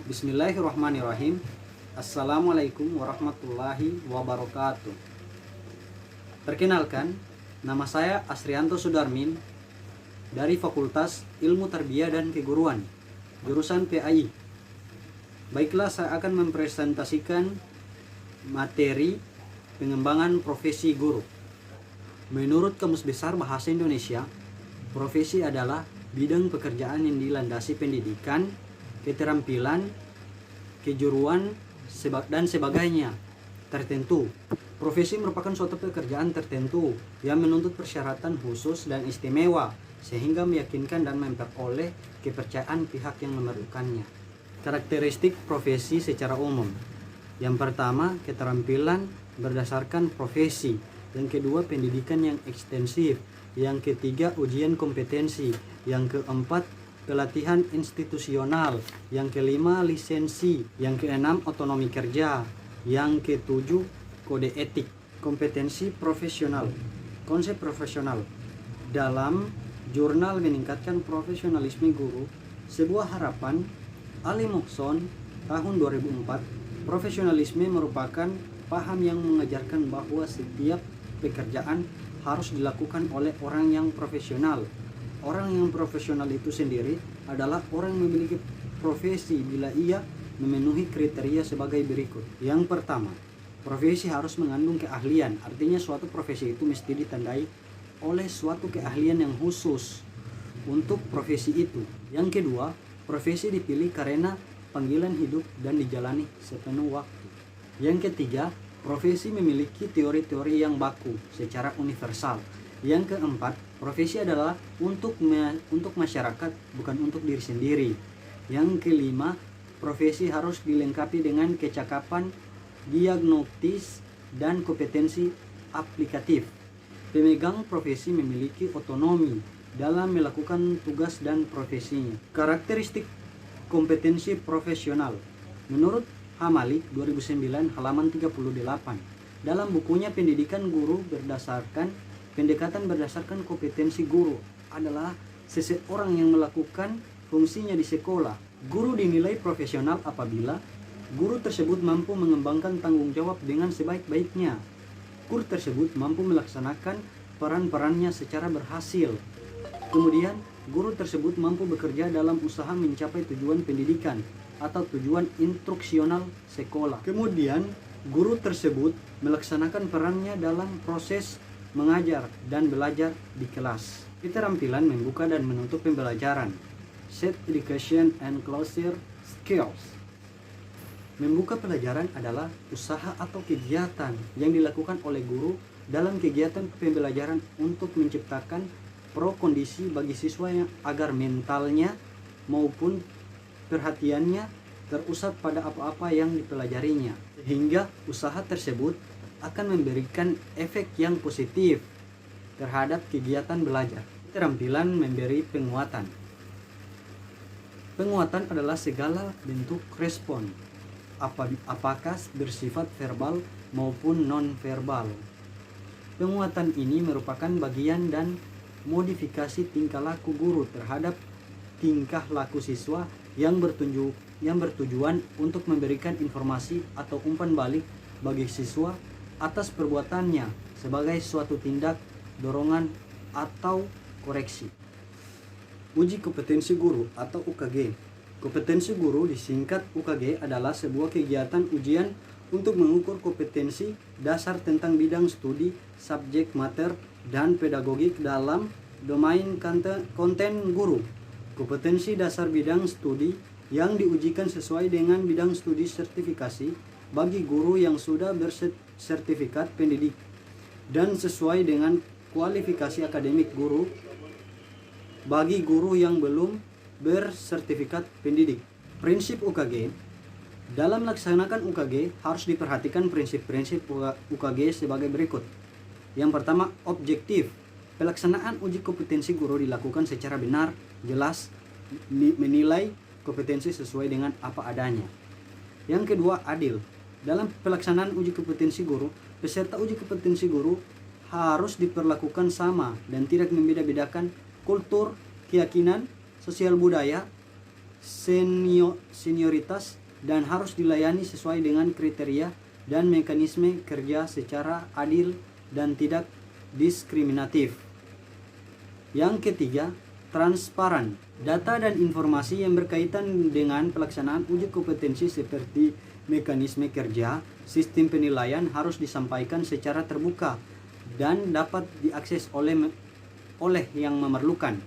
Bismillahirrahmanirrahim. Assalamualaikum warahmatullahi wabarakatuh. Perkenalkan, nama saya Asrianto Sudarmin dari Fakultas Ilmu Tarbiyah dan Keguruan, jurusan PAI. Baiklah, saya akan mempresentasikan materi pengembangan profesi guru. Menurut Kamus Besar Bahasa Indonesia, profesi adalah bidang pekerjaan yang dilandasi pendidikan, keterampilan, kejuruan, dan sebagainya tertentu. Profesi merupakan suatu pekerjaan tertentu yang menuntut persyaratan khusus dan istimewa sehingga meyakinkan dan memperoleh kepercayaan pihak yang memerlukannya. Karakteristik profesi secara umum. Yang pertama, keterampilan berdasarkan profesi. Yang kedua, pendidikan yang ekstensif. Yang ketiga, ujian kompetensi. Yang keempat, pelatihan institusional. Yang kelima, lisensi. Yang keenam, otonomi kerja. Yang ketujuh, kode etik. Kompetensi profesional. Konsep profesional dalam jurnal meningkatkan profesionalisme guru, sebuah harapan, Ali Muhson tahun 2004. Profesionalisme merupakan paham yang mengajarkan bahwa setiap pekerjaan harus dilakukan oleh orang yang profesional. Orang yang profesional itu sendiri adalah orang yang memiliki profesi bila ia memenuhi kriteria sebagai berikut. Yang pertama, profesi harus mengandung keahlian. Artinya suatu profesi itu mesti ditandai oleh suatu keahlian yang khusus untuk profesi itu. Yang kedua, profesi dipilih karena panggilan hidup dan dijalani sepenuh waktu. Yang ketiga, profesi memiliki teori-teori yang baku secara universal. Yang keempat, profesi adalah untuk masyarakat, bukan untuk diri sendiri. Yang kelima, profesi harus dilengkapi dengan kecakapan diagnostis dan kompetensi aplikatif. Pemegang profesi memiliki otonomi dalam melakukan tugas dan profesinya. Karakteristik kompetensi profesional. Menurut Hamalik 2009 halaman 38, dalam bukunya Pendidikan Guru Pendekatan berdasarkan kompetensi guru adalah seseorang yang melakukan fungsinya di sekolah. Guru dinilai profesional apabila guru tersebut mampu mengembangkan tanggung jawab dengan sebaik-baiknya. Guru tersebut mampu melaksanakan peran-perannya secara berhasil. Kemudian, guru tersebut mampu bekerja dalam usaha mencapai tujuan pendidikan atau tujuan instruksional sekolah. Kemudian, guru tersebut melaksanakan perannya dalam proses mengajar dan belajar di kelas. Keterampilan membuka dan menutup pembelajaran. Set education and closure skills. Membuka pelajaran adalah usaha atau kegiatan yang dilakukan oleh guru dalam kegiatan pembelajaran untuk menciptakan kondisi bagi siswa yang agar mentalnya maupun perhatiannya terusat pada apa-apa yang dipelajarinya, sehingga usaha tersebut akan memberikan efek yang positif terhadap kegiatan belajar. Keterampilan memberi penguatan. Penguatan adalah segala bentuk respon, apakah bersifat verbal maupun non-verbal. Penguatan ini merupakan bagian dan modifikasi tingkah laku guru terhadap tingkah laku siswa yang bertujuan untuk memberikan informasi atau umpan balik bagi siswa atas perbuatannya sebagai suatu tindak, dorongan, atau koreksi. Uji kompetensi guru atau UKG. Kompetensi guru disingkat UKG adalah sebuah kegiatan ujian untuk mengukur kompetensi dasar tentang bidang studi, subjek mater, dan pedagogik dalam domain konten guru. Kompetensi dasar bidang studi yang diujikan sesuai dengan bidang studi sertifikasi bagi guru yang sudah bersertifikat pendidik dan sesuai dengan kualifikasi akademik guru bagi guru yang belum bersertifikat pendidik. Prinsip UKG. Dalam melaksanakan UKG harus diperhatikan prinsip-prinsip UKG sebagai berikut. Yang pertama, objektif. Pelaksanaan uji kompetensi guru dilakukan secara benar, jelas, menilai kompetensi sesuai dengan apa adanya. Yang kedua, adil. Dalam pelaksanaan uji kompetensi guru, peserta uji kompetensi guru harus diperlakukan sama dan tidak membeda-bedakan kultur, keyakinan, sosial budaya, senioritas dan harus dilayani sesuai dengan kriteria dan mekanisme kerja secara adil dan tidak diskriminatif. Yang ketiga, transparan. Data dan informasi yang berkaitan dengan pelaksanaan uji kompetensi seperti mekanisme kerja, sistem penilaian harus disampaikan secara terbuka dan dapat diakses oleh yang memerlukan.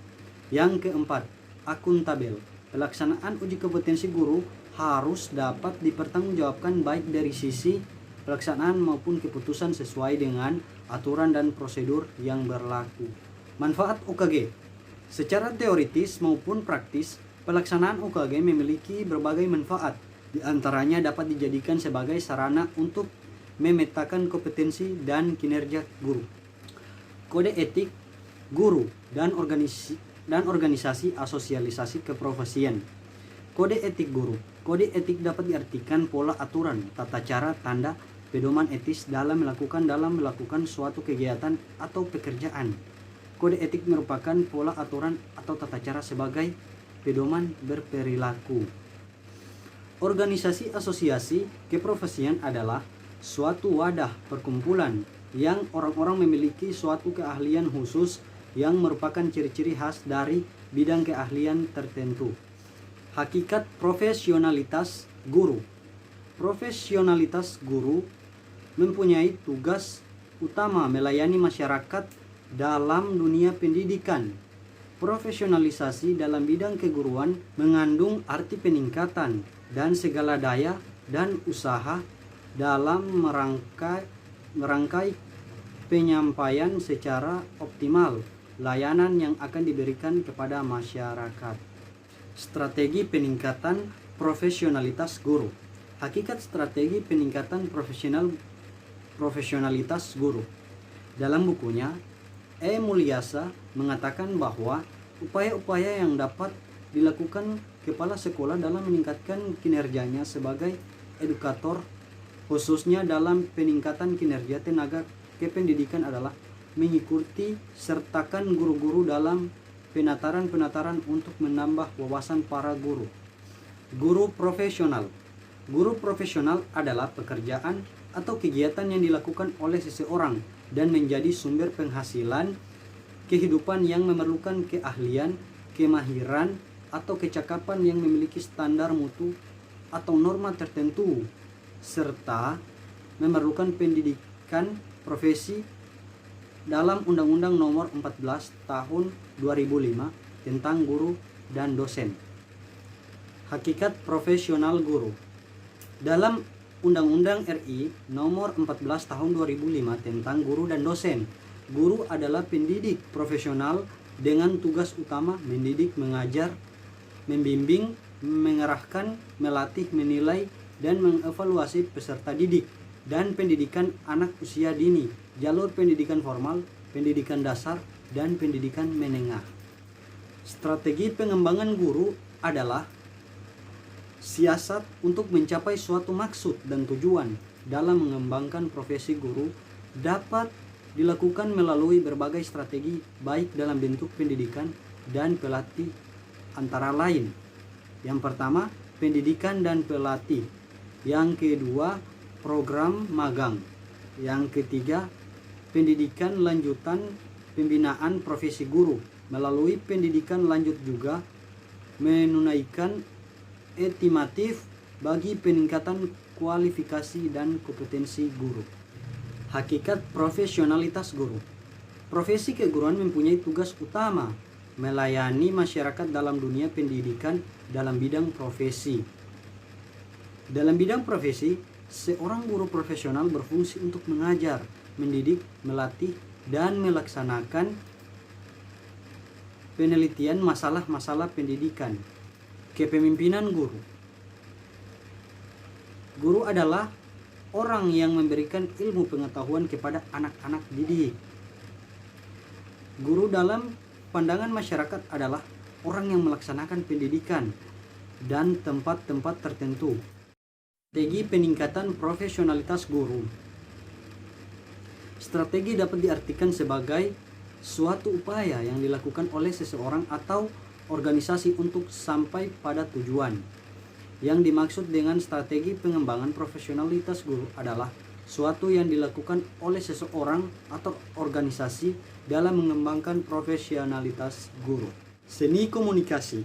Yang keempat, akuntabel. Pelaksanaan uji kompetensi guru harus dapat dipertanggungjawabkan baik dari sisi pelaksanaan maupun keputusan sesuai dengan aturan dan prosedur yang berlaku. Manfaat UKG. Secara teoritis maupun praktis, pelaksanaan UKG memiliki berbagai manfaat. Di antaranya dapat dijadikan sebagai sarana untuk memetakan kompetensi dan kinerja guru. Kode etik guru dan organisasi asosialisasi keprofesian. Kode etik guru. Kode etik dapat diartikan pola aturan, tata cara, tanda, pedoman etis dalam melakukan suatu kegiatan atau pekerjaan. Kode etik merupakan pola aturan atau tata cara sebagai pedoman berperilaku. Organisasi asosiasi keprofesian adalah suatu wadah perkumpulan yang orang-orang memiliki suatu keahlian khusus yang merupakan ciri-ciri khas dari bidang keahlian tertentu. Hakikat profesionalitas guru. Profesionalitas guru mempunyai tugas utama melayani masyarakat dalam dunia pendidikan. Profesionalisasi dalam bidang keguruan mengandung arti peningkatan dan segala daya dan usaha dalam merangkai penyampaian secara optimal layanan yang akan diberikan kepada masyarakat. Strategi peningkatan profesionalitas guru. Hakikat strategi peningkatan profesionalitas guru. Dalam bukunya, E. Mulyasa mengatakan bahwa upaya-upaya yang dapat dilakukan kepala sekolah dalam meningkatkan kinerjanya sebagai edukator, khususnya dalam peningkatan kinerja tenaga kependidikan adalah mengikuti sertakan guru-guru dalam penataran-penataran untuk menambah wawasan para guru. Guru profesional. Guru profesional adalah pekerjaan atau kegiatan yang dilakukan oleh seseorang dan menjadi sumber penghasilan kehidupan yang memerlukan keahlian, kemahiran, atau kecakapan yang memiliki standar mutu atau norma tertentu, serta memerlukan pendidikan profesi dalam Undang-Undang Nomor 14 Tahun 2005 tentang guru dan dosen. Hakikat profesional guru. Dalam Undang-Undang RI Nomor 14 Tahun 2005 tentang guru dan dosen, guru adalah pendidik profesional dengan tugas utama mendidik, mengajar, membimbing, mengarahkan, melatih, menilai, dan mengevaluasi peserta didik dan pendidikan anak usia dini, jalur pendidikan formal, pendidikan dasar, dan pendidikan menengah. Strategi pengembangan guru adalah siasat untuk mencapai suatu maksud dan tujuan dalam mengembangkan profesi guru dapat dilakukan melalui berbagai strategi baik dalam bentuk pendidikan dan pelatih antara lain. Yang pertama, pendidikan dan pelatih. Yang kedua, program magang. Yang ketiga, pendidikan lanjutan pembinaan profesi guru. Melalui pendidikan lanjut juga menunaikan estimatif bagi peningkatan kualifikasi dan kompetensi guru. Hakikat profesionalitas guru. Profesi keguruan mempunyai tugas utama melayani masyarakat dalam dunia pendidikan dalam bidang profesi. Dalam bidang profesi, seorang guru profesional berfungsi untuk mengajar, mendidik, melatih, dan melaksanakan penelitian masalah-masalah pendidikan. Kepemimpinan guru. Guru adalah orang yang memberikan ilmu pengetahuan kepada anak-anak didik. Guru dalam pandangan masyarakat adalah orang yang melaksanakan pendidikan dan tempat-tempat tertentu. Strategi peningkatan profesionalitas guru. Strategi dapat diartikan sebagai suatu upaya yang dilakukan oleh seseorang atau organisasi untuk sampai pada tujuan. Yang dimaksud dengan strategi pengembangan profesionalitas guru adalah suatu yang dilakukan oleh seseorang atau organisasi dalam mengembangkan profesionalitas guru. Seni komunikasi.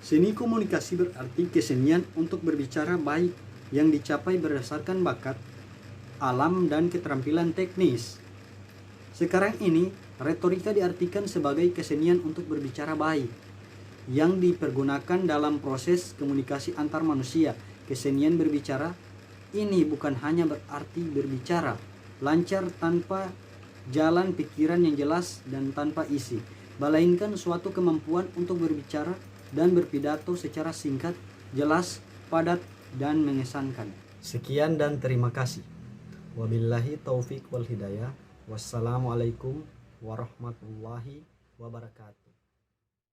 Seni komunikasi berarti kesenian untuk berbicara baik yang dicapai berdasarkan bakat, alam, dan keterampilan teknis. Sekarang ini, retorika diartikan sebagai kesenian untuk berbicara baik yang dipergunakan dalam proses komunikasi antar manusia. Kesenian berbicara ini bukan hanya berarti berbicara lancar tanpa jalan pikiran yang jelas dan tanpa isi, melainkan suatu kemampuan untuk berbicara dan berpidato secara singkat, jelas, padat, dan mengesankan. Sekian dan terima kasih. Wabillahi taufik wal hidayah. Wassalamualaikum warahmatullahi wabarakatuh.